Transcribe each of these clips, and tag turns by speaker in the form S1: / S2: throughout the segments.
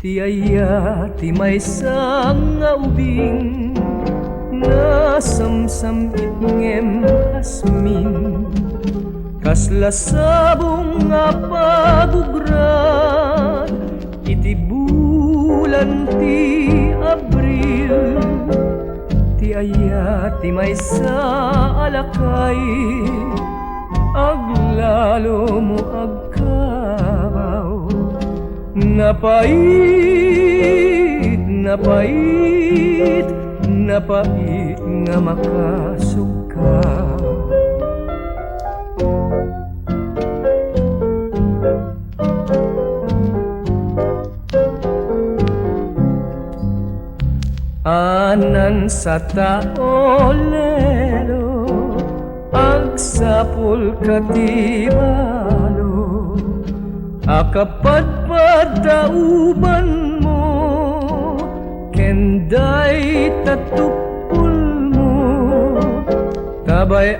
S1: Ti aya ti maysa nga ubing nga samsamit ngem hasmin kasla sabong nga pagugrat iti bulan ti Abril. Ti aya ti maysa alakay aglalo mo agkabaw napait, napait, napait nga makasuka. Anan sa tao lelo agsapul katibalo akapadpad dauban mo kenday tatupul mo tabay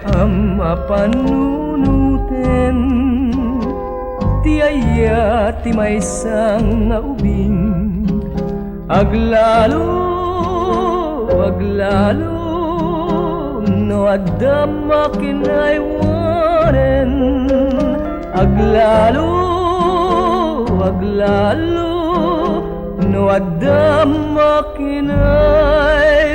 S1: panunutin ti aya ti maysang nga ubing aglalo aglalo no adda makinaywanen aglalo aglalo no adda makinay